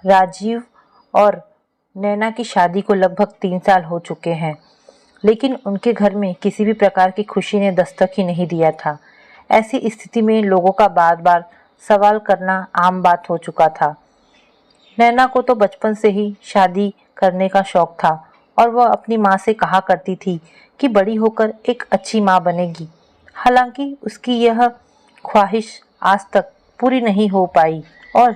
राजीव और नैना की शादी को लगभग 3 साल हो चुके हैं, लेकिन उनके घर में किसी भी प्रकार की खुशी ने दस्तक ही नहीं दिया था। ऐसी स्थिति में लोगों का बार बार सवाल करना आम बात हो चुका था। नैना को तो बचपन से ही शादी करने का शौक था और वह अपनी माँ से कहा करती थी कि बड़ी होकर एक अच्छी माँ बनेगी। हालांकि उसकी यह ख्वाहिश आज तक पूरी नहीं हो पाई और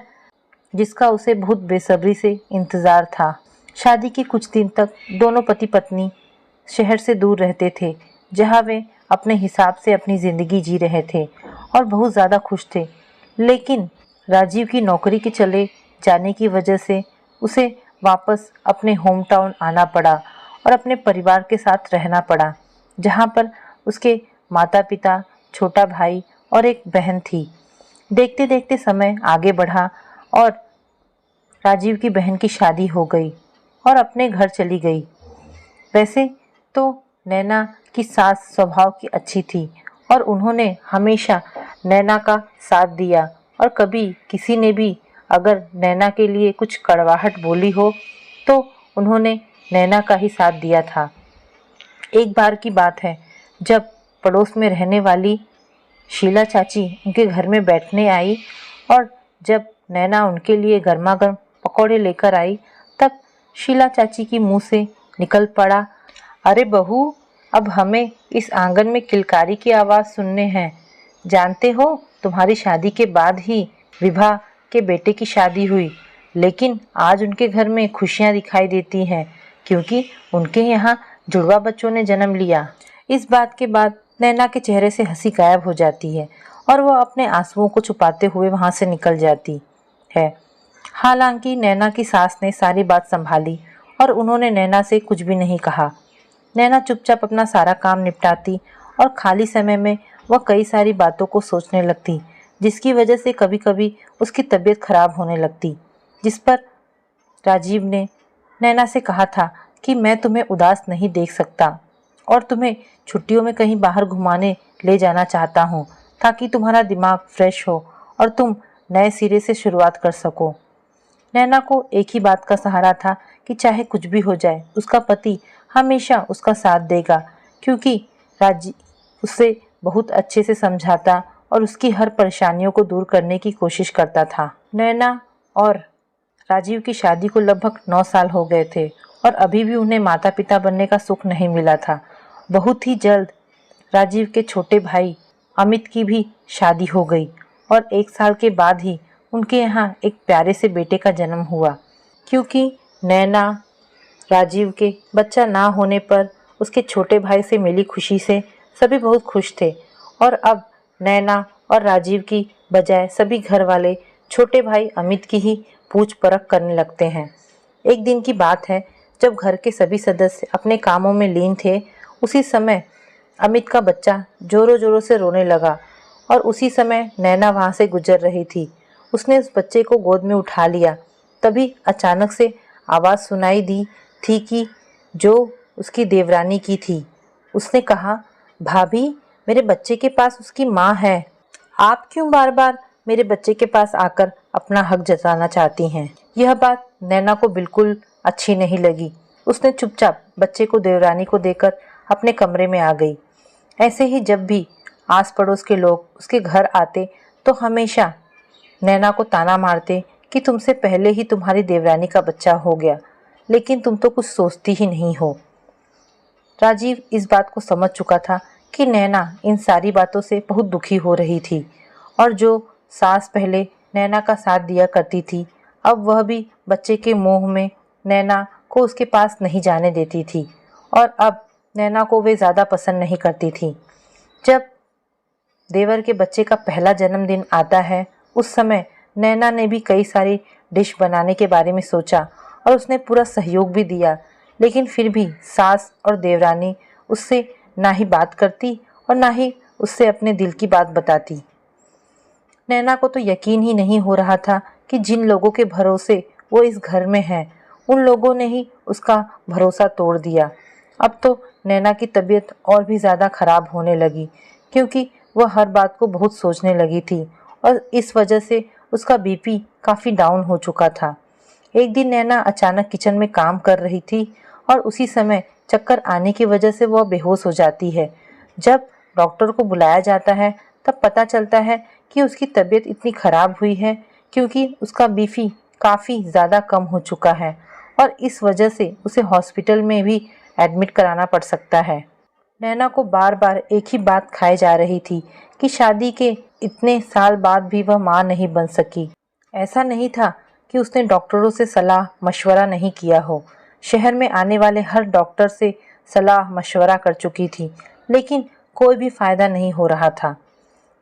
जिसका उसे बहुत बेसब्री से इंतज़ार था। शादी के कुछ दिन तक दोनों पति पत्नी शहर से दूर रहते थे, जहाँ वे अपने हिसाब से अपनी ज़िंदगी जी रहे थे और बहुत ज़्यादा खुश थे। लेकिन राजीव की नौकरी के चले जाने की वजह से उसे वापस अपने होम टाउन आना पड़ा और अपने परिवार के साथ रहना पड़ा, जहाँ पर उसके माता पिता, छोटा भाई और एक बहन थी। देखते देखते समय आगे बढ़ा और राजीव की बहन की शादी हो गई और अपने घर चली गई। वैसे तो नैना की सास स्वभाव की अच्छी थी और उन्होंने हमेशा नैना का साथ दिया और कभी किसी ने भी अगर नैना के लिए कुछ कड़वाहट बोली हो तो उन्होंने नैना का ही साथ दिया था। एक बार की बात है, जब पड़ोस में रहने वाली शीला चाची उनके घर में बैठने आई और जब नैना उनके लिए गर्मा गर्म पकौड़े लेकर आई, तब शीला चाची की मुंह से निकल पड़ा, अरे बहू, अब हमें इस आंगन में किलकारी की आवाज़ सुनने हैं। जानते हो, तुम्हारी शादी के बाद ही विभा के बेटे की शादी हुई, लेकिन आज उनके घर में खुशियां दिखाई देती हैं क्योंकि उनके यहाँ जुड़वा बच्चों ने जन्म लिया। इस बात के बाद नैना के चेहरे से हंसी गायब हो जाती है और वह अपने आंसुओं को छुपाते हुए वहां से निकल जाती है। हालांकि नैना की सास ने सारी बात संभाली और उन्होंने नैना से कुछ भी नहीं कहा। नैना चुपचाप अपना सारा काम निपटाती और खाली समय में वह कई सारी बातों को सोचने लगती, जिसकी वजह से कभी कभी उसकी तबीयत खराब होने लगती। जिस पर राजीव ने नैना से कहा था कि मैं तुम्हें उदास नहीं देख सकता और तुम्हें छुट्टियों में कहीं बाहर घुमाने ले जाना चाहता हूँ, ताकि तुम्हारा दिमाग फ्रेश हो और तुम नए सिरे से शुरुआत कर सको। नैना को एक ही बात का सहारा था कि चाहे कुछ भी हो जाए, उसका पति हमेशा उसका साथ देगा, क्योंकि राजी उसे बहुत अच्छे से समझाता और उसकी हर परेशानियों को दूर करने की कोशिश करता था। नैना और राजीव की शादी को लगभग 9 साल हो गए थे और अभी भी उन्हें माता पिता बनने का सुख नहीं मिला था। बहुत ही जल्द राजीव के छोटे भाई अमित की भी शादी हो गई और 1 साल के बाद ही उनके यहाँ एक प्यारे से बेटे का जन्म हुआ। क्योंकि नैना राजीव के बच्चा ना होने पर उसके छोटे भाई से मिली खुशी से सभी बहुत खुश थे और अब नैना और राजीव की बजाय सभी घर वाले छोटे भाई अमित की ही पूछ परख करने लगते हैं। एक दिन की बात है, जब घर के सभी सदस्य अपने कामों में लीन थे, उसी समय अमित का बच्चा जोरों जोरों से रोने लगा और उसी समय नैना वहाँ से गुजर रही थी। उसने उस बच्चे को गोद में उठा लिया। तभी अचानक से आवाज़ सुनाई दी थी कि जो उसकी देवरानी की थी। उसने कहा, भाभी, मेरे बच्चे के पास उसकी माँ है। आप क्यों बार बार मेरे बच्चे के पास आकर अपना हक जताना चाहती हैं? यह बात नैना को बिल्कुल अच्छी नहीं लगी। उसने चुपचाप बच्चे को देवरानी को देकर अपने कमरे में आ गई। ऐसे ही जब भी आस पड़ोस के लोग उसके घर आते तो हमेशा नैना को ताना मारते कि तुमसे पहले ही तुम्हारी देवरानी का बच्चा हो गया, लेकिन तुम तो कुछ सोचती ही नहीं हो। राजीव इस बात को समझ चुका था कि नैना इन सारी बातों से बहुत दुखी हो रही थी और जो सास पहले नैना का साथ दिया करती थी, अब वह भी बच्चे के मोह में नैना को उसके पास नहीं जाने देती थी और अब नैना को वे ज़्यादा पसंद नहीं करती थी। जब देवर के बच्चे का पहला जन्मदिन आता है, उस समय नैना ने भी कई सारी डिश बनाने के बारे में सोचा और उसने पूरा सहयोग भी दिया, लेकिन फिर भी सास और देवरानी उससे ना ही बात करती और ना ही उससे अपने दिल की बात बताती। नैना को तो यकीन ही नहीं हो रहा था कि जिन लोगों के भरोसे वो इस घर में है, उन लोगों ने ही उसका भरोसा तोड़ दिया। अब तो नैना की तबीयत और भी ज़्यादा खराब होने लगी, क्योंकि वह हर बात को बहुत सोचने लगी थी और इस वजह से उसका बीपी काफ़ी डाउन हो चुका था। एक दिन नैना अचानक किचन में काम कर रही थी और उसी समय चक्कर आने की वजह से वह बेहोश हो जाती है। जब डॉक्टर को बुलाया जाता है तब पता चलता है कि उसकी तबीयत इतनी खराब हुई है क्योंकि उसका बीपी काफ़ी ज़्यादा कम हो चुका है और इस वजह से उसे हॉस्पिटल में भी एडमिट कराना पड़ सकता है। नैना को बार बार एक ही बात खाए जा रही थी कि शादी के इतने साल बाद भी वह माँ नहीं बन सकी। ऐसा नहीं था कि उसने डॉक्टरों से सलाह मशवरा नहीं किया हो। शहर में आने वाले हर डॉक्टर से सलाह मशवरा कर चुकी थी, लेकिन कोई भी फायदा नहीं हो रहा था।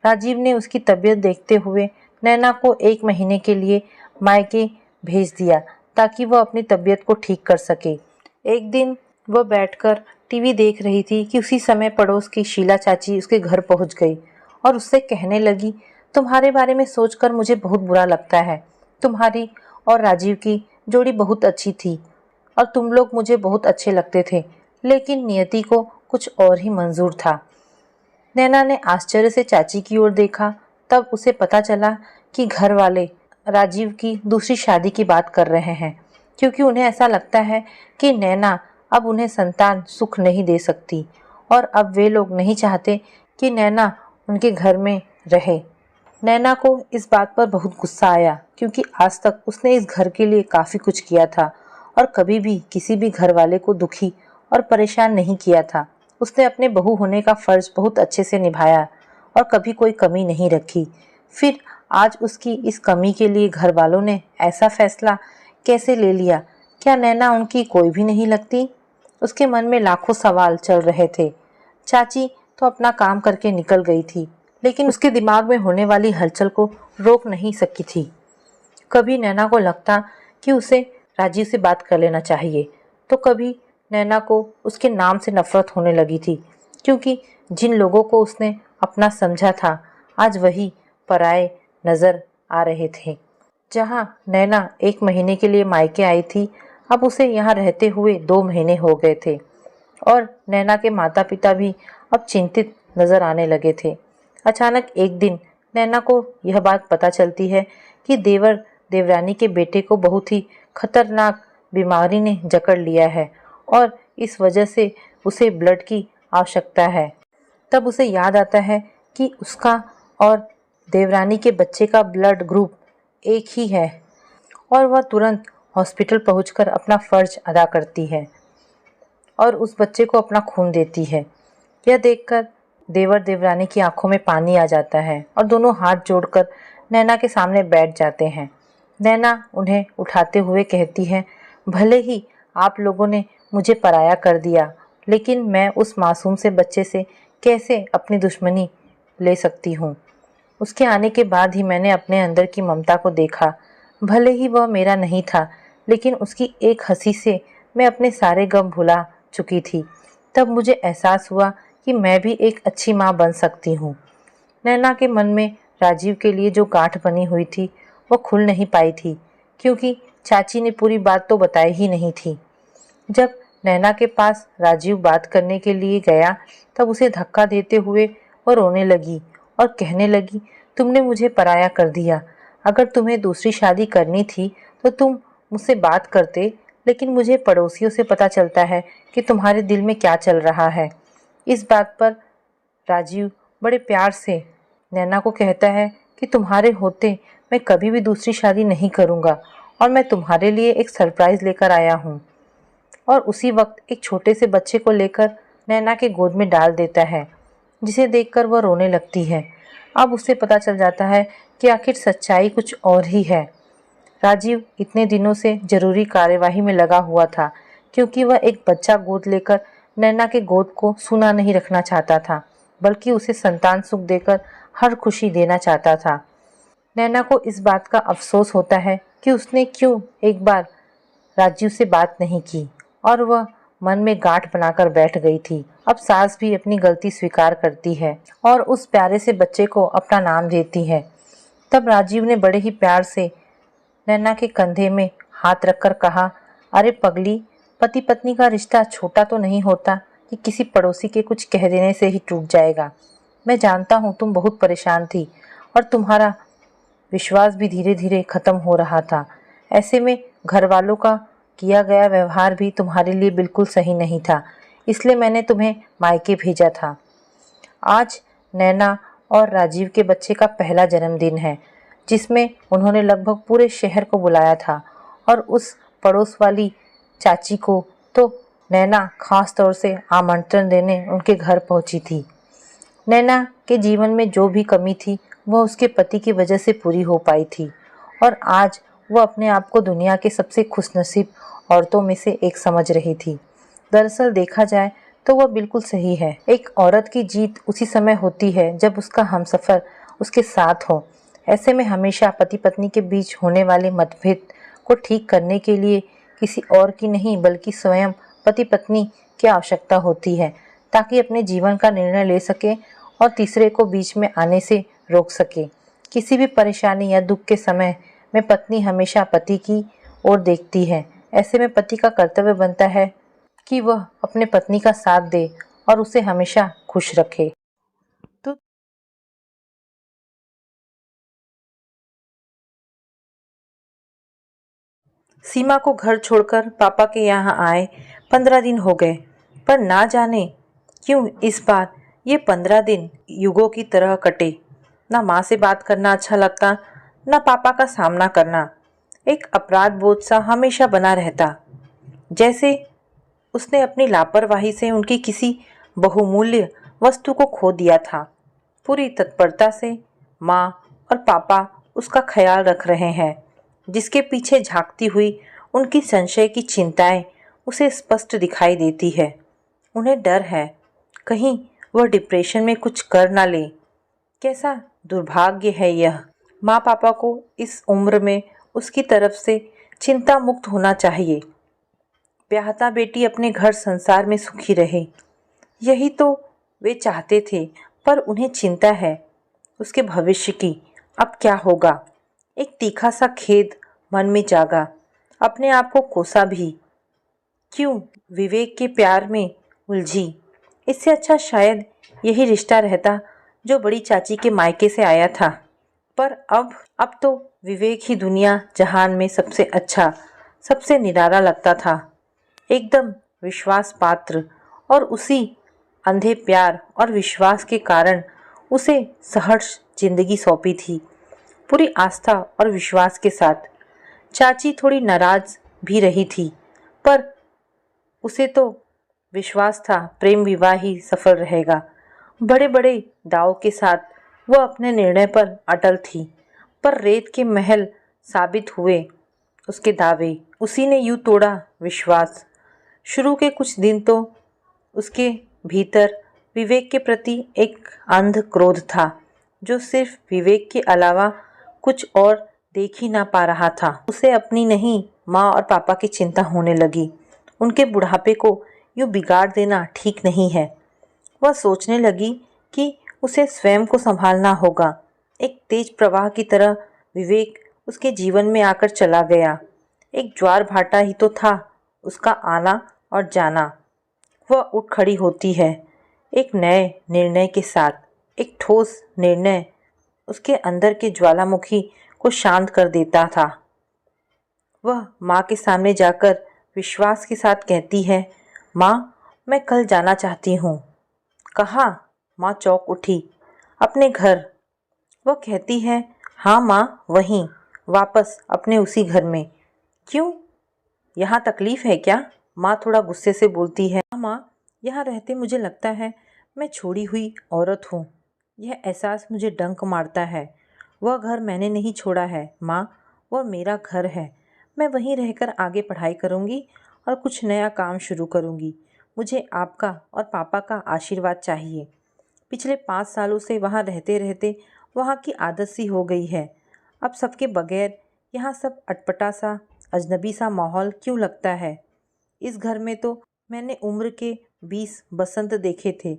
राजीव ने उसकी तबीयत देखते हुए नैना को 1 महीने के लिए मायके भेज दिया ताकि वह अपनी तबीयत को ठीक कर सके। एक दिन वह बैठकर टीवी देख रही थी कि उसी समय पड़ोस की शीला चाची उसके घर पहुंच गई और उससे कहने लगी, तुम्हारे बारे में सोचकर मुझे बहुत बुरा लगता है। तुम्हारी और राजीव की जोड़ी बहुत अच्छी थी और तुम लोग मुझे बहुत अच्छे लगते थे, लेकिन नियति को कुछ और ही मंजूर था। नैना ने आश्चर्य से चाची की ओर देखा, तब उसे पता चला कि घर वाले राजीव की दूसरी शादी की बात कर रहे हैं, क्योंकि उन्हें ऐसा लगता है कि नैना अब उन्हें संतान सुख नहीं दे सकती और अब वे लोग नहीं चाहते कि नैना उनके घर में रहे। नैना को इस बात पर बहुत गुस्सा आया क्योंकि आज तक उसने इस घर के लिए काफ़ी कुछ किया था और कभी भी किसी भी घर वाले को दुखी और परेशान नहीं किया था। उसने अपने बहू होने का फ़र्ज बहुत अच्छे से निभाया और कभी कोई कमी नहीं रखी। फिर आज उसकी इस कमी के लिए घर वालों ने ऐसा फैसला कैसे ले लिया? क्या नैना उनकी कोई भी नहीं लगती? उसके मन में लाखों सवाल चल रहे थे। चाची तो अपना काम करके निकल गई थी, लेकिन उसके दिमाग में होने वाली हलचल को रोक नहीं सकी थी। कभी नैना को लगता कि उसे राजीव से बात कर लेना चाहिए, तो कभी नैना को उसके नाम से नफरत होने लगी थी, क्योंकि जिन लोगों को उसने अपना समझा था आज वही पराए नजर आ रहे थे। जहाँ नैना 1 महीने के लिए मायके आई थी, अब उसे यहाँ रहते हुए 2 महीने हो गए थे और नैना के माता पिता भी अब चिंतित नजर आने लगे थे। अचानक एक दिन नैना को यह बात पता चलती है कि देवर देवरानी के बेटे को बहुत ही खतरनाक बीमारी ने जकड़ लिया है और इस वजह से उसे ब्लड की आवश्यकता है। तब उसे याद आता है कि उसका और देवरानी के बच्चे का ब्लड ग्रुप एक ही है और वह तुरंत हॉस्पिटल पहुंचकर अपना फर्ज अदा करती है और उस बच्चे को अपना खून देती है। यह देखकर देवर देवरानी की आंखों में पानी आ जाता है और दोनों हाथ जोड़कर नैना के सामने बैठ जाते हैं। नैना उन्हें उठाते हुए कहती है, भले ही आप लोगों ने मुझे पराया कर दिया, लेकिन मैं उस मासूम से बच्चे से कैसे अपनी दुश्मनी ले सकती हूँ। उसके आने के बाद ही मैंने अपने अंदर की ममता को देखा। भले ही वह मेरा नहीं था, लेकिन उसकी एक हंसी से मैं अपने सारे गम भुला चुकी थी। तब मुझे एहसास हुआ कि मैं भी एक अच्छी माँ बन सकती हूँ। नैना के मन में राजीव के लिए जो गांठ बनी हुई थी वो खुल नहीं पाई थी, क्योंकि चाची ने पूरी बात तो बताई ही नहीं थी। जब नैना के पास राजीव बात करने के लिए गया तब उसे धक्का देते हुए वो रोने लगी और कहने लगी, तुमने मुझे पराया कर दिया। अगर तुम्हें दूसरी शादी करनी थी तो तुम मुझसे बात करते, लेकिन मुझे पड़ोसियों से पता चलता है कि तुम्हारे दिल में क्या चल रहा है। इस बात पर राजीव बड़े प्यार से नैना को कहता है कि तुम्हारे होते मैं कभी भी दूसरी शादी नहीं करूँगा और मैं तुम्हारे लिए एक सरप्राइज़ लेकर आया हूँ। और उसी वक्त एक छोटे से बच्चे को लेकर नैना के गोद में डाल देता है, जिसे देखकर वह रोने लगती है। अब उसे पता चल जाता है कि आखिर सच्चाई कुछ और ही है। राजीव इतने दिनों से जरूरी कार्यवाही में लगा हुआ था, क्योंकि वह एक बच्चा गोद लेकर नैना के गोद को सूना नहीं रखना चाहता था, बल्कि उसे संतान सुख देकर हर खुशी देना चाहता था। नैना को इस बात का अफसोस होता है कि उसने क्यों एक बार राजीव से बात नहीं की और वह मन में गांठ बनाकर बैठ गई थी। अब सास भी अपनी गलती स्वीकार करती है और उस प्यारे से बच्चे को अपना नाम देती है। तब राजीव ने बड़े ही प्यार से नैना के कंधे में हाथ रखकर कहा, अरे पगली, पति पत्नी का रिश्ता छोटा तो नहीं होता कि किसी पड़ोसी के कुछ कह देने से ही टूट जाएगा। मैं जानता हूँ तुम बहुत परेशान थी और तुम्हारा विश्वास भी धीरे धीरे खत्म हो रहा था। ऐसे में घर वालों का किया गया व्यवहार भी तुम्हारे लिए बिल्कुल सही नहीं था, इसलिए मैंने तुम्हें मायके भेजा था। आज नैना और राजीव के बच्चे का पहला जन्मदिन है, जिसमें उन्होंने लगभग पूरे शहर को बुलाया था और उस पड़ोस वाली चाची को तो नैना खास तौर से आमंत्रण देने उनके घर पहुंची थी। नैना के जीवन में जो भी कमी थी वह उसके पति की वजह से पूरी हो पाई थी और आज वह अपने आप को दुनिया के सबसे खुशनसीब औरतों में से एक समझ रही थी। दरअसल देखा जाए तो वह बिल्कुल सही है। एक औरत की जीत उसी समय होती है जब उसका हमसफर उसके साथ हो। ऐसे में हमेशा पति पत्नी के बीच होने वाले मतभेद को ठीक करने के लिए किसी और की नहीं बल्कि स्वयं पति पत्नी की आवश्यकता होती है, ताकि अपने जीवन का निर्णय ले सके और तीसरे को बीच में आने से रोक सके। किसी भी परेशानी या दुख के समय में पत्नी हमेशा पति की ओर देखती है। ऐसे में पति का कर्तव्य बनता है कि वह अपने पत्नी का साथ दे और उसे हमेशा खुश रखे। तो सीमा को घर छोड़कर पापा के यहाँ आए 15 दिन हो गए, पर ना जाने क्यों इस बार ये 15 दिन युगों की तरह कटे। ना माँ से बात करना अच्छा लगता, ना पापा का सामना करना। एक अपराध बोध सा हमेशा बना रहता, जैसे उसने अपनी लापरवाही से उनकी किसी बहुमूल्य वस्तु को खो दिया था। पूरी तत्परता से माँ और पापा उसका ख्याल रख रहे हैं, जिसके पीछे झांकती हुई उनकी संशय की चिंताएं उसे स्पष्ट दिखाई देती है। उन्हें डर है कहीं वह डिप्रेशन में कुछ कर ना ले। कैसा दुर्भाग्य है यह। माँ पापा को इस उम्र में उसकी तरफ से चिंता मुक्त होना चाहिए। ब्याहता बेटी अपने घर संसार में सुखी रहे, यही तो वे चाहते थे, पर उन्हें चिंता है उसके भविष्य की। अब क्या होगा? एक तीखा सा खेद मन में जागा, अपने आप को कोसा भी। क्यों विवेक के प्यार में उलझी? इससे अच्छा शायद यही रिश्ता रहता जो बड़ी चाची के मायके से आया था। पर अब तो विवेक ही दुनिया जहान में सबसे अच्छा, सबसे निराला लगता था। एकदम विश्वास पात्र, और उसी अंधे प्यार और विश्वास के कारण उसे सहर्ष जिंदगी सौंपी थी, पूरी आस्था और विश्वास के साथ। चाची थोड़ी नाराज भी रही थी, पर उसे तो विश्वास था प्रेम विवाह ही सफल रहेगा। बड़े बड़े दाव के साथ वह अपने निर्णय पर अटल थी, पर रेत के महल साबित हुए उसके दावे। उसी ने यूं तोड़ा विश्वास। शुरू के कुछ दिन तो उसके भीतर विवेक के प्रति एक अंध क्रोध था, जो सिर्फ विवेक के अलावा कुछ और देख ही ना पा रहा था। उसे अपनी नहीं, माँ और पापा की चिंता होने लगी। उनके बुढ़ापे को यूं बिगाड़ देना ठीक नहीं है। वह सोचने लगी कि उसे स्वयं को संभालना होगा। एक तेज प्रवाह की तरह विवेक उसके जीवन में आकर चला गया। एक ज्वार भाटा ही तो था उसका आना और जाना। वह उठ खड़ी होती है एक नए निर्णय के साथ। एक ठोस निर्णय उसके अंदर के ज्वालामुखी को शांत कर देता था। वह माँ के सामने जाकर विश्वास के साथ कहती है, माँ, मैं कल जाना चाहती हूँ। कहाँ? माँ चौंक उठी। अपने घर। वह कहती है, हाँ माँ, वहीं, वापस अपने उसी घर में। क्यों? यहाँ तकलीफ है क्या? माँ थोड़ा गुस्से से बोलती है। हाँ माँ, यहाँ रहते मुझे लगता है मैं छोड़ी हुई औरत हूँ। यह एहसास मुझे डंक मारता है। वह घर मैंने नहीं छोड़ा है माँ, वह मेरा घर है। मैं वहीं रहकर आगे पढ़ाई करूँगी और कुछ नया काम शुरू करूँगी। मुझे आपका और पापा का आशीर्वाद चाहिए। पिछले 5 सालों से वहाँ रहते रहते वहाँ की आदत सी हो गई है। अब सबके बगैर यहाँ सब अटपटा सा, अजनबी सा माहौल क्यों लगता है। इस घर में तो मैंने उम्र के 20 बसंत देखे थे,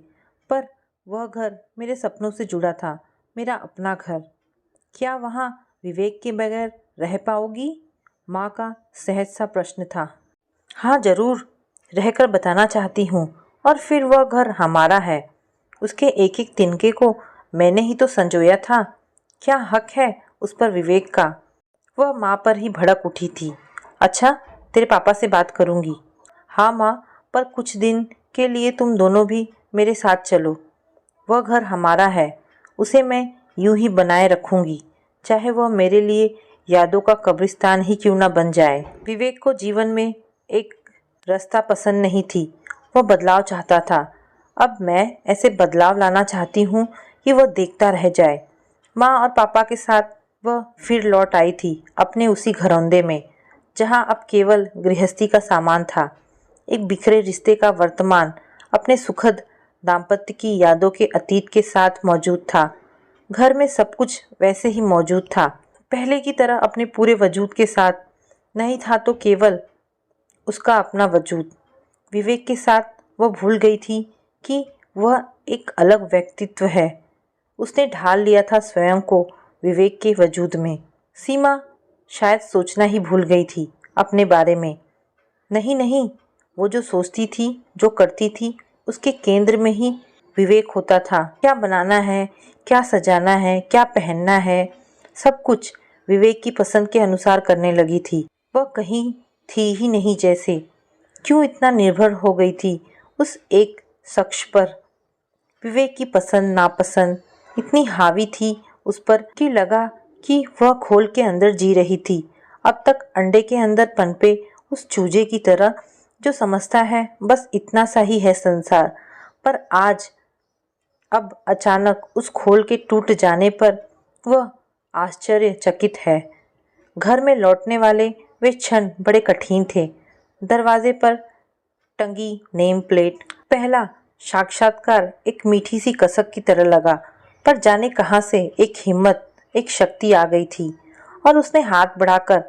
पर वह घर मेरे सपनों से जुड़ा था, मेरा अपना घर। क्या वहाँ विवेक के बगैर रह पाओगी? माँ का सहज सा प्रश्न था। हाँ जरूर, रहकर बताना चाहती हूँ, और फिर वह घर हमारा है। उसके एक एक तिनके को मैंने ही तो संजोया था। क्या हक है उस पर विवेक का? वह माँ पर ही भड़क उठी थी। अच्छा, तेरे पापा से बात करूँगी। हाँ माँ, पर कुछ दिन के लिए तुम दोनों भी मेरे साथ चलो। वह घर हमारा है, उसे मैं यूं ही बनाए रखूँगी, चाहे वह मेरे लिए यादों का कब्रिस्तान ही क्यों ना बन जाए। विवेक को जीवन में एक रास्ता पसंद नहीं थी, वह बदलाव चाहता था। अब मैं ऐसे बदलाव लाना चाहती हूँ कि वह देखता रह जाए। माँ और पापा के साथ वह फिर लौट आई थी अपने उसी घरौंदे में, जहाँ अब केवल गृहस्थी का सामान था। एक बिखरे रिश्ते का वर्तमान अपने सुखद दाम्पत्य की यादों के अतीत के साथ मौजूद था। घर में सब कुछ वैसे ही मौजूद था, पहले की तरह अपने पूरे वजूद के साथ नहीं था, तो केवल उसका अपना वजूद। विवेक के साथ वह भूल गई थी कि वह एक अलग व्यक्तित्व है। उसने ढाल लिया था स्वयं को विवेक के वजूद में। सीमा शायद सोचना ही भूल गई थी अपने बारे में। नहीं नहीं, वो जो सोचती थी, जो करती थी, उसके केंद्र में ही विवेक होता था। क्या बनाना है, क्या सजाना है, क्या पहनना है, सब कुछ विवेक की पसंद के अनुसार करने लगी थी। वह कहीं थी ही नहीं जैसे। क्यों इतना निर्भर हो गई थी उस एक शख्स पर। विवेक की पसंद नापसंद इतनी हावी थी उस पर कि लगा कि वह खोल के अंदर जी रही थी, अब तक अंडे के अंदर पनपे उस चूजे की तरह, जो समझता है बस इतना सा ही है संसार। पर आज अब अचानक उस खोल के टूट जाने पर वह आश्चर्यचकित है। घर में लौटने वाले वे क्षण बड़े कठिन थे। दरवाजे पर टंगी नेम प्लेट पहला साक्षात्कार एक मीठी सी कसक की तरह लगा, पर जाने कहाँ से एक हिम्मत, एक शक्ति आ गई थी और उसने हाथ बढ़ाकर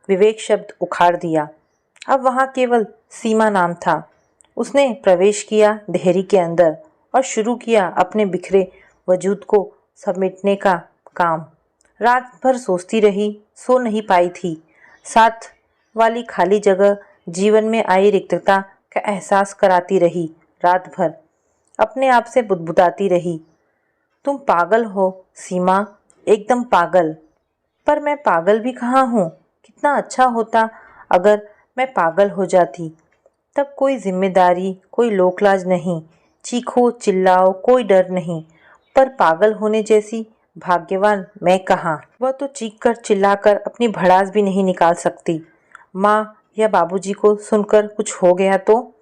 विवेक शब्द उखाड़ दिया। अब वहाँ केवल सीमा नाम था। उसने प्रवेश किया देहरी के अंदर और शुरू किया अपने बिखरे वजूद को समेटने का काम। रात भर सोचती रही, सो नहीं पाई थी। साथ वाली खाली जगह जीवन में आई रिक्तता का एहसास कराती रही। रात भर अपने आप से बुदबुदाती रही, तुम पागल हो सीमा, एकदम पागल। पर मैं पागल भी कहाँ हूँ। कितना अच्छा होता अगर मैं पागल हो जाती। तब कोई जिम्मेदारी, कोई लोकलाज नहीं, चीखो चिल्लाओ कोई डर नहीं। पर पागल होने जैसी भाग्यवान मैं कहाँ। वह तो चीख कर चिल्लाकर अपनी भड़ास भी नहीं निकाल सकती। माँ या बाबूजी को सुनकर कुछ हो गया तो।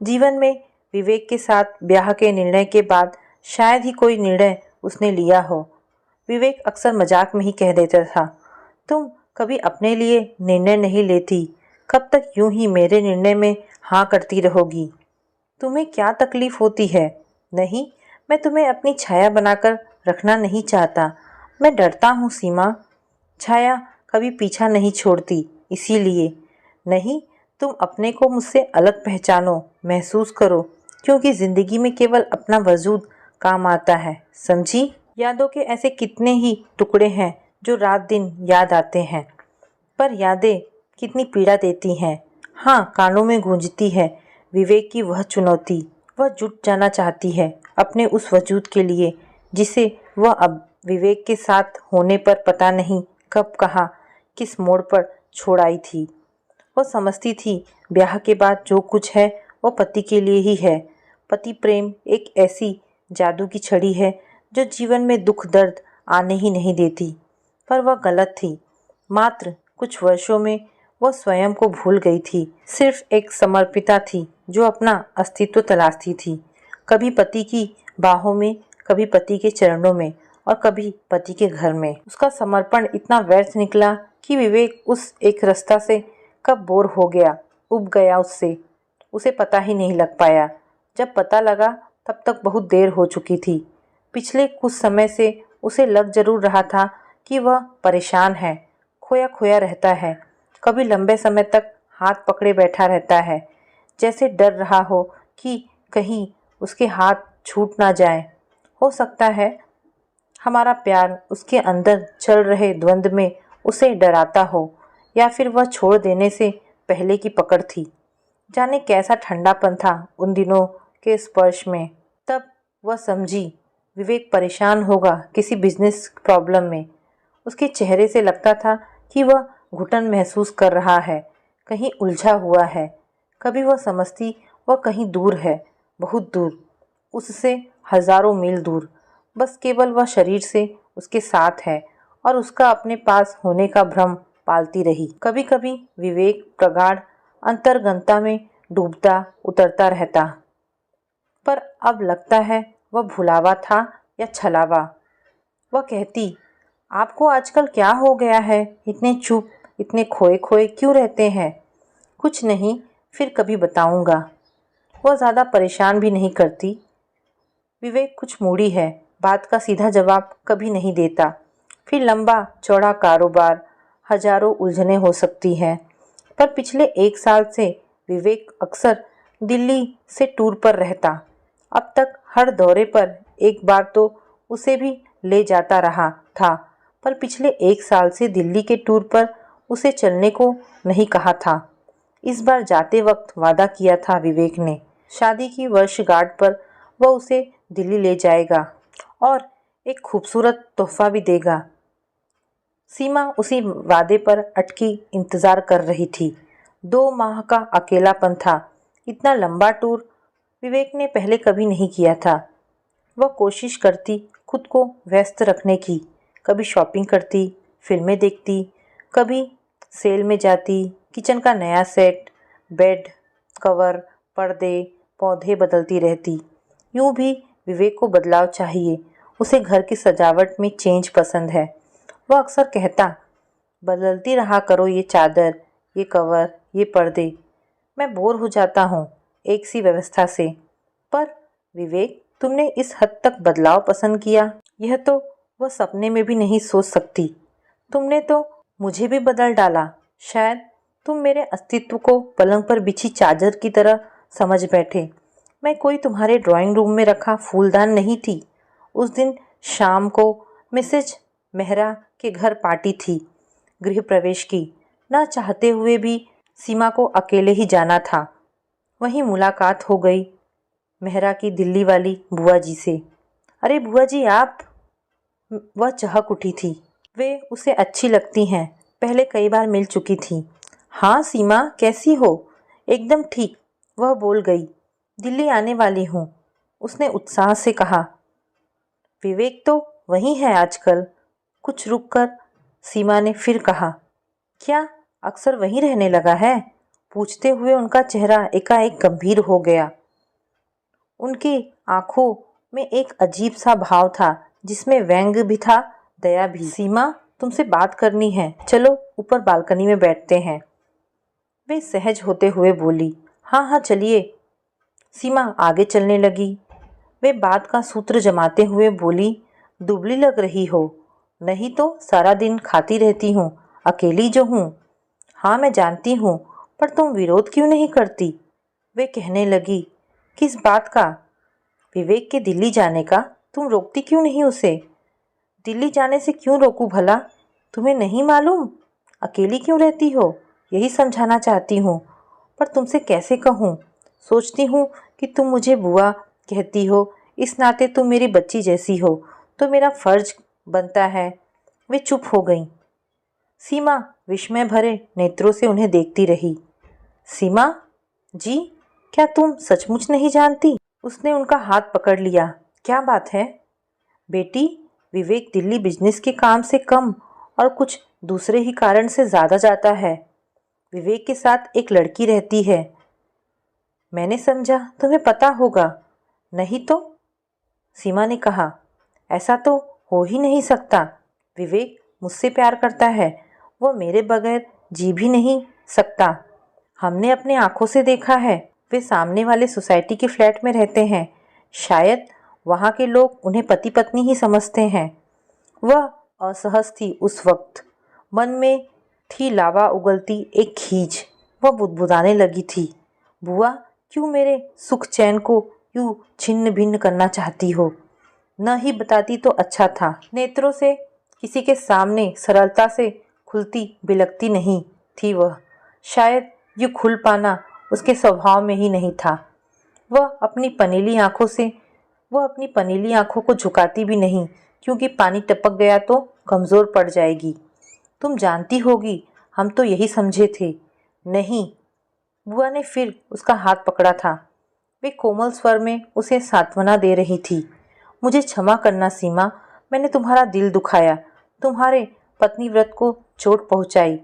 जीवन में विवेक के साथ ब्याह के निर्णय के बाद शायद ही कोई निर्णय उसने लिया हो। विवेक अक्सर मजाक में ही कह देता था, तुम कभी अपने लिए निर्णय नहीं लेती, कब तक यूं ही मेरे निर्णय में हाँ करती रहोगी। तुम्हें क्या तकलीफ होती है। नहीं, मैं तुम्हें अपनी छाया बनाकर रखना नहीं चाहता, मैं डरता हूँ सीमा। छाया कभी पीछा नहीं छोड़ती, इसीलिए। नहीं, तुम अपने को मुझसे अलग पहचानो, महसूस करो, क्योंकि ज़िंदगी में केवल अपना वजूद काम आता है, समझी। यादों के ऐसे कितने ही टुकड़े हैं जो रात दिन याद आते हैं, पर यादें कितनी पीड़ा देती हैं। हाँ, कानों में गूंजती है विवेक की वह चुनौती। वह जुट जाना चाहती है अपने उस वजूद के लिए जिसे वह अब विवेक के साथ होने पर पता नहीं कब कहाँ किस मोड़ पर छोड़ आई थी। वह समझती थी ब्याह के बाद जो कुछ है वो पति के लिए ही है। पति प्रेम एक ऐसी जादू की छड़ी है जो जीवन में दुख दर्द आने ही नहीं देती। पर वह गलत थी। मात्र कुछ वर्षों में वह स्वयं को भूल गई थी। सिर्फ एक समर्पिता थी जो अपना अस्तित्व तलाशती थी, कभी पति की बाहों में, कभी पति के चरणों में और कभी पति के घर में। उसका समर्पण इतना व्यर्थ निकला कि विवेक उस एक रास्ता से कब बोर हो गया, उब गया उससे, उसे पता ही नहीं लग पाया। जब पता लगा तब तक बहुत देर हो चुकी थी। पिछले कुछ समय से उसे लग जरूर रहा था कि वह परेशान है, खोया खोया रहता है, कभी लंबे समय तक हाथ पकड़े बैठा रहता है, जैसे डर रहा हो कि कहीं उसके हाथ छूट ना जाए। हो सकता है हमारा प्यार उसके अंदर चल रहे द्वंद्व में उसे डराता हो, या फिर वह छोड़ देने से पहले की पकड़ थी। जाने कैसा ठंडापन था उन दिनों के स्पर्श में। तब वह समझी विवेक परेशान होगा किसी बिजनेस प्रॉब्लम में। उसके चेहरे से लगता था कि वह घुटन महसूस कर रहा है, कहीं उलझा हुआ है। कभी वह समझती वह कहीं दूर है, बहुत दूर, उससे हजारों मील दूर। बस केवल वह शरीर से उसके साथ है और उसका अपने पास होने का भ्रम पालती रही। कभी कभी विवेक प्रगाढ़ अंतर्गंता में डूबता उतरता रहता, पर अब लगता है वह भुलावा था या छलावा। वह कहती, आपको आजकल क्या हो गया है, इतने चुप, इतने खोए खोए क्यों रहते हैं? कुछ नहीं, फिर कभी बताऊंगा। वह ज़्यादा परेशान भी नहीं करती। विवेक कुछ मूडी है, बात का सीधा जवाब कभी नहीं देता। फिर लंबा चौड़ा कारोबार, हजारों उलझनें हो सकती हैं, पर पिछले 1 साल से विवेक अक्सर दिल्ली से टूर पर रहता। अब तक हर दौरे पर एक बार तो उसे भी ले जाता रहा था, पर पिछले 1 साल से दिल्ली के टूर पर उसे चलने को नहीं कहा था। इस बार जाते वक्त वादा किया था विवेक ने, शादी की वर्षगांठ पर वह उसे दिल्ली ले जाएगा और एक खूबसूरत तोहफा भी देगा। सीमा उसी वादे पर अटकी इंतजार कर रही थी। 2 माह का अकेलापन था। इतना लंबा टूर विवेक ने पहले कभी नहीं किया था। वह कोशिश करती खुद को व्यस्त रखने की, कभी शॉपिंग करती, फिल्में देखती, कभी सेल में जाती, किचन का नया सेट, बेड कवर, पर्दे, पौधे बदलती रहती। यूं भी विवेक को बदलाव चाहिए, उसे घर की सजावट में चेंज पसंद है। वह अक्सर कहता, बदलती रहा करो ये चादर, ये कवर, ये पर्दे, मैं बोर हो जाता हूँ एक सी व्यवस्था से। पर विवेक, तुमने इस हद तक बदलाव पसंद किया, यह तो वह सपने में भी नहीं सोच सकती। तुमने तो मुझे भी बदल डाला। शायद तुम मेरे अस्तित्व को पलंग पर बिछी चादर की तरह समझ बैठे। मैं कोई तुम्हारे ड्राइंग रूम में रखा फूलदान नहीं थी। उस दिन शाम को मिसेज मेहरा के घर पार्टी थी, गृह प्रवेश की। न चाहते हुए भी सीमा को अकेले ही जाना था। वहीं मुलाकात हो गई मेहरा की दिल्ली वाली बुआ जी से। अरे बुआ जी आप, वह चहक उठी थी। वे उसे अच्छी लगती हैं, पहले कई बार मिल चुकी थी। हाँ सीमा, कैसी हो? एकदम ठीक, वह बोल गई। दिल्ली आने वाली हूँ, उसने उत्साह से कहा। विवेक तो वहीं है आजकल। कुछ रुककर सीमा ने फिर कहा, क्या अक्सर वहीं रहने लगा है? पूछते हुए उनका चेहरा एकाएक गंभीर हो गया। उनकी आंखों में एक अजीब सा भाव था, जिसमें व्यंग्य भी था, दया भी। सीमा, तुमसे बात करनी है, चलो ऊपर बालकनी में बैठते हैं, वे सहज होते हुए बोली। हाँ हाँ चलिए। सीमा आगे चलने लगी। वे बात का सूत्र जमाते हुए बोली, दुबली लग रही हो। नहीं तो सारा दिन खाती रहती हूँ, अकेली जो हूँ। हाँ मैं जानती हूँ, पर तुम विरोध क्यों नहीं करती? वे कहने लगी। किस बात का? विवेक के दिल्ली जाने का। तुम रोकती क्यों नहीं उसे? दिल्ली जाने से क्यों रोकूं भला? तुम्हें नहीं मालूम अकेली क्यों रहती हो? यही समझाना चाहती हूँ, पर तुमसे कैसे कहूँ? सोचती हूँ कि तुम मुझे बुआ कहती हो, इस नाते तुम मेरी बच्ची जैसी हो, तो मेरा फर्ज बनता है। वे चुप हो गईं। सीमा विस्मय भरे नेत्रों से उन्हें देखती रही। सीमा जी, क्या तुम सचमुच नहीं जानती? उसने उनका हाथ पकड़ लिया। क्या बात है? बेटी, विवेक दिल्ली बिजनेस के काम से कम और कुछ दूसरे ही कारण से ज़्यादा जाता है। विवेक के साथ एक लड़की रहती है। मैंने समझा तुम्हें पता होगा। नहीं तो? सीमा ने कहा। ऐसा तो हो ही नहीं सकता। विवेक मुझसे प्यार करता है, वो मेरे बगैर जी भी नहीं सकता। हमने अपने आंखों से देखा है। वे सामने वाले सोसाइटी के फ्लैट में रहते हैं। शायद वहाँ के लोग उन्हें पति पत्नी ही समझते हैं। वह असहज थी उस वक्त। मन में थी लावा उगलती एक खींच। वह बुदबुदाने लगी थी। बुआ, क्यों मेरे सुख चैन को यूं छिन्न भिन्न करना चाहती हो? न ही बताती तो अच्छा था। नेत्रों से किसी के सामने सरलता से खुलती बिलकती नहीं थी वह। शायद ये खुल पाना उसके स्वभाव में ही नहीं था। वह अपनी पनीली आंखों को झुकाती भी नहीं, क्योंकि पानी टपक गया तो कमज़ोर पड़ जाएगी। तुम जानती होगी, हम तो यही समझे थे। नहीं, बुआ ने फिर उसका हाथ पकड़ा था। वे कोमल स्वर में उसे सांत्वना दे रही थी। मुझे क्षमा करना सीमा, मैंने तुम्हारा दिल दुखाया, तुम्हारे पत्नी व्रत को चोट पहुंचाई।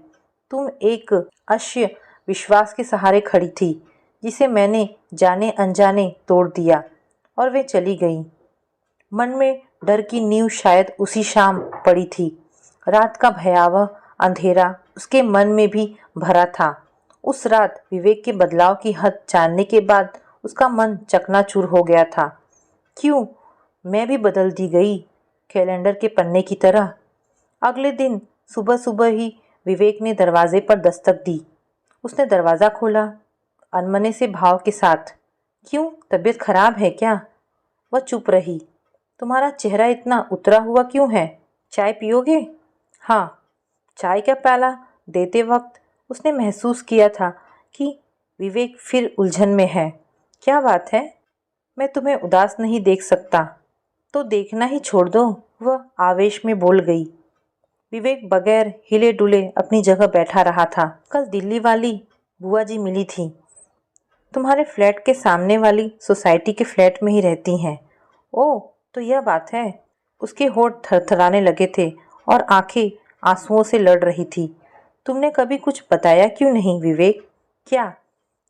तुम एक अश्य विश्वास के सहारे खड़ी थी, जिसे मैंने जाने अनजाने तोड़ दिया। और वे चली गई। मन में डर की नींव शायद उसी शाम पड़ी थी। रात का भयावह अंधेरा उसके मन में भी भरा था। उस रात विवेक के बदलाव की हद जानने के बाद उसका मन चकनाचूर हो गया था। क्यों, मैं भी बदल दी गई, कैलेंडर के पन्ने की तरह। अगले दिन सुबह सुबह ही विवेक ने दरवाजे पर दस्तक दी। उसने दरवाज़ा खोला अनमने से भाव के साथ। क्यों, तबीयत खराब है क्या? वह चुप रही। तुम्हारा चेहरा इतना उतरा हुआ क्यों है? चाय पियोगे? हाँ। चाय का प्याला देते वक्त उसने महसूस किया था कि विवेक फिर उलझन में है। क्या बात है? मैं तुम्हें उदास नहीं देख सकता। तो देखना ही छोड़ दो, वह आवेश में बोल गई। विवेक बगैर हिले डुले अपनी जगह बैठा रहा था। कल दिल्ली वाली बुआ जी मिली थी। तुम्हारे फ्लैट के सामने वाली सोसाइटी के फ्लैट में ही रहती हैं। ओह, तो यह बात है। उसके होंठ थरथराने लगे थे और आंखें आंसुओं से लड़ रही थी। तुमने कभी कुछ बताया क्यों नहीं विवेक? क्या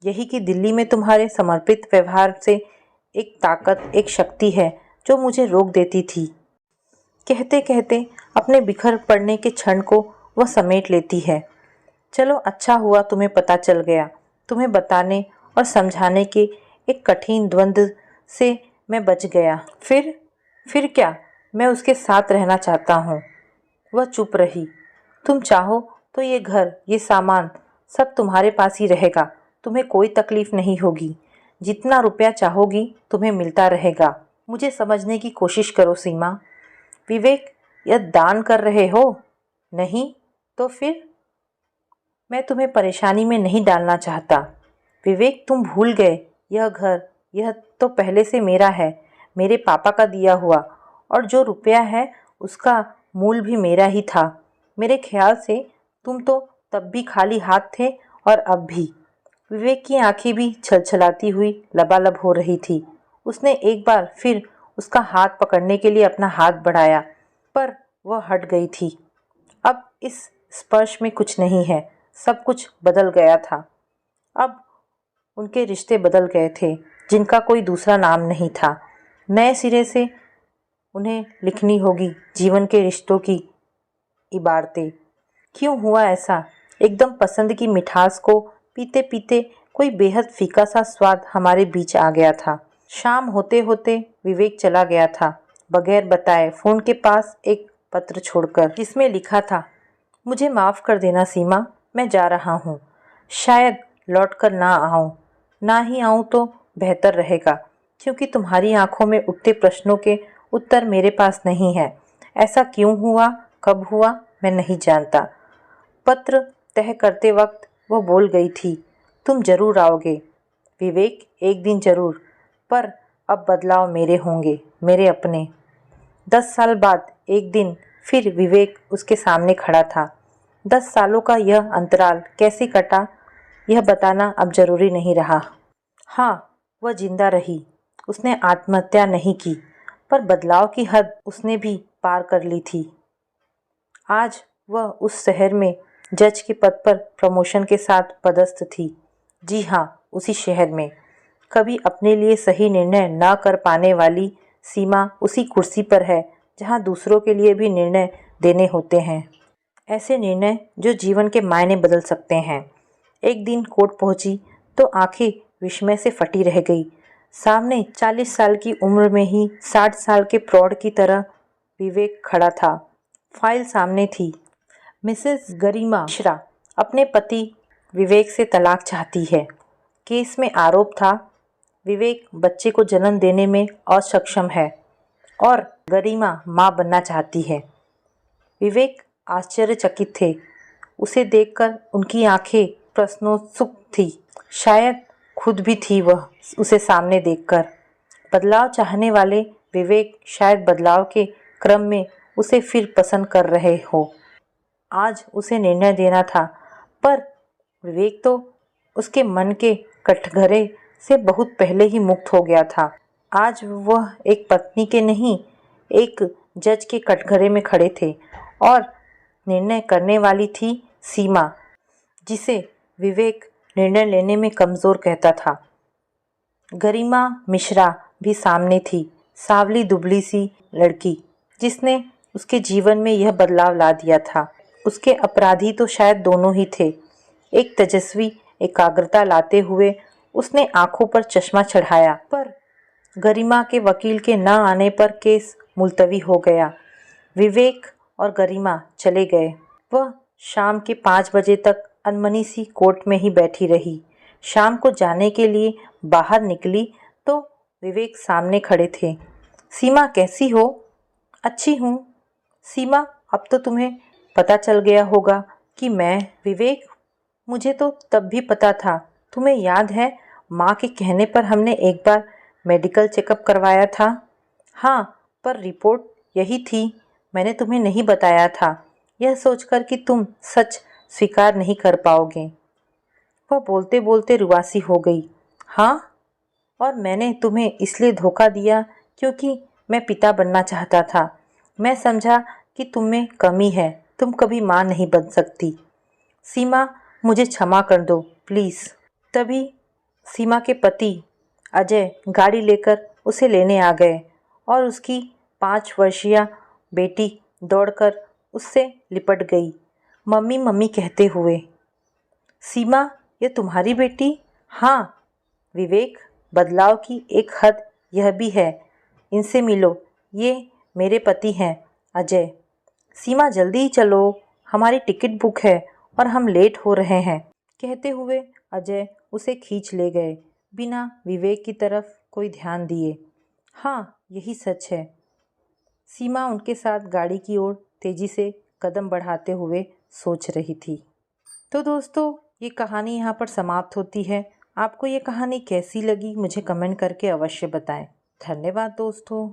यही कि दिल्ली में तुम्हारे समर्पित व्यवहार से एक ताकत, एक शक्ति है जो मुझे रोक देती थी। कहते कहते अपने बिखर पड़ने के क्षण को वह समेट लेती है। चलो, अच्छा हुआ तुम्हें पता चल गया। तुम्हें बताने और समझाने के एक कठिन द्वंद्व से मैं बच गया। फिर क्या? मैं उसके साथ रहना चाहता हूँ। वह चुप रही। तुम चाहो तो ये घर, ये सामान सब तुम्हारे पास ही रहेगा। तुम्हें कोई तकलीफ नहीं होगी। जितना रुपया चाहोगी तुम्हें मिलता रहेगा। मुझे समझने की कोशिश करो सीमा। विवेक, यह दान कर रहे हो? नहीं तो फिर? मैं तुम्हें परेशानी में नहीं डालना चाहता। विवेक, तुम भूल गए, यह घर, यह तो पहले से मेरा है, मेरे पापा का दिया हुआ। और जो रुपया है उसका मूल भी मेरा ही था। मेरे ख्याल से तुम तो तब भी खाली हाथ थे और अब भी। विवेक की आंखें भी छलछलाती हुई लबालब हो रही थी। उसने एक बार फिर उसका हाथ पकड़ने के लिए अपना हाथ बढ़ाया, पर वह हट गई थी। अब इस स्पर्श में कुछ नहीं है, सब कुछ बदल गया था। अब उनके रिश्ते बदल गए थे, जिनका कोई दूसरा नाम नहीं था। नए सिरे से उन्हें लिखनी होगी जीवन के रिश्तों की इबारतें। क्यों हुआ ऐसा? एकदम पसंद की मिठास को पीते पीते कोई बेहद फीका सा स्वाद हमारे बीच आ गया था। शाम होते होते विवेक चला गया था, बगैर बताए, फ़ोन के पास एक पत्र छोड़कर, जिसमें लिखा था, मुझे माफ़ कर देना सीमा, मैं जा रहा हूँ। शायद लौट कर ना आऊँ। ना ही आऊँ तो बेहतर रहेगा, क्योंकि तुम्हारी आंखों में उठते प्रश्नों के उत्तर मेरे पास नहीं है। ऐसा क्यों हुआ, कब हुआ, मैं नहीं जानता। पत्र तय करते वक्त वो बोल गई थी, तुम जरूर आओगे विवेक, एक दिन जरूर। पर अब बदलाव मेरे होंगे, मेरे अपने। 10 साल बाद एक दिन फिर विवेक उसके सामने खड़ा था। 10 सालों का यह अंतराल कैसे कटा, यह बताना अब जरूरी नहीं रहा। हाँ, वह जिंदा रही। उसने आत्महत्या नहीं की, पर बदलाव की हद उसने भी पार कर ली थी। आज वह उस शहर में जज के पद पर प्रमोशन के साथ पदस्थ थी। जी हाँ, उसी शहर में। कभी अपने लिए सही निर्णय न कर पाने वाली सीमा उसी कुर्सी पर है जहाँ दूसरों के लिए भी निर्णय देने होते हैं। ऐसे निर्णय जो जीवन के मायने बदल सकते हैं। एक दिन कोर्ट पहुंची तो आंखें विस्मय से फटी रह गई। सामने 40 साल की उम्र में ही 60 साल के प्रौढ़ की तरह विवेक खड़ा था। फाइल सामने थी। मिसेस गरिमा मिश्रा अपने पति विवेक से तलाक चाहती है। केस में आरोप था, विवेक बच्चे को जन्म देने में असक्षम है और गरिमा मां बनना चाहती है। विवेक आश्चर्यचकित थे। उसे देखकर उनकी आंखें प्रश्नोत्सुक थी। शायद खुद भी थी वह उसे सामने देखकर। बदलाव चाहने वाले विवेक शायद बदलाव के क्रम में उसे फिर पसंद कर रहे हो। आज उसे निर्णय देना था, पर विवेक तो उसके मन के कटघरे से बहुत पहले ही मुक्त हो गया था। आज वह एक पत्नी के नहीं, एक जज के कटघरे में खड़े थे और निर्णय करने वाली थी सीमा, जिसे विवेक निर्णय लेने में कमज़ोर कहता था। गरिमा मिश्रा भी सामने थी, सांवली दुबली सी लड़की, जिसने उसके जीवन में यह बदलाव ला दिया था। उसके अपराधी तो शायद दोनों ही थे। एक तेजस्वी एकाग्रता लाते हुए उसने आंखों पर चश्मा चढ़ाया, पर गरिमा के वकील के न आने पर केस मुलतवी हो गया। विवेक और गरिमा चले गए। वह शाम के 5 बजे तक अनमनी सी कोर्ट में ही बैठी रही। शाम को जाने के लिए बाहर निकली तो विवेक सामने खड़े थे। सीमा, कैसी हो? अच्छी हूँ। सीमा, अब तो तुम्हें पता चल गया होगा कि मैं विवेक, मुझे तो तब भी पता था। तुम्हें याद है, माँ के कहने पर हमने एक बार मेडिकल चेकअप करवाया था। हाँ, पर रिपोर्ट यही थी। मैंने तुम्हें नहीं बताया था, यह सोचकर कि तुम सच स्वीकार नहीं कर पाओगे। वह बोलते बोलते रुआसी हो गई। हाँ, और मैंने तुम्हें इसलिए धोखा दिया क्योंकि मैं पिता बनना चाहता था। मैं समझा कि तुम में कमी है, तुम कभी माँ नहीं बन सकती। सीमा, मुझे क्षमा कर दो प्लीज़। तभी सीमा के पति अजय गाड़ी लेकर उसे लेने आ गए और उसकी 5 वर्षीय बेटी दौड़कर उससे लिपट गई, मम्मी मम्मी कहते हुए। सीमा, ये तुम्हारी बेटी? हाँ। विवेक, बदलाव की एक हद यह भी है। इनसे मिलो, ये मेरे पति हैं, अजय। सीमा, जल्दी ही चलो, हमारी टिकट बुक है और हम लेट हो रहे हैं। कहते हुए अजय उसे खींच ले गए, बिना विवेक की तरफ कोई ध्यान दिए। हाँ, यही सच है। सीमा उनके साथ गाड़ी की ओर तेजी से कदम बढ़ाते हुए सोच रही थी। तो दोस्तों, ये कहानी यहाँ पर समाप्त होती है। आपको ये कहानी कैसी लगी मुझे कमेंट करके अवश्य बताएं। धन्यवाद दोस्तों।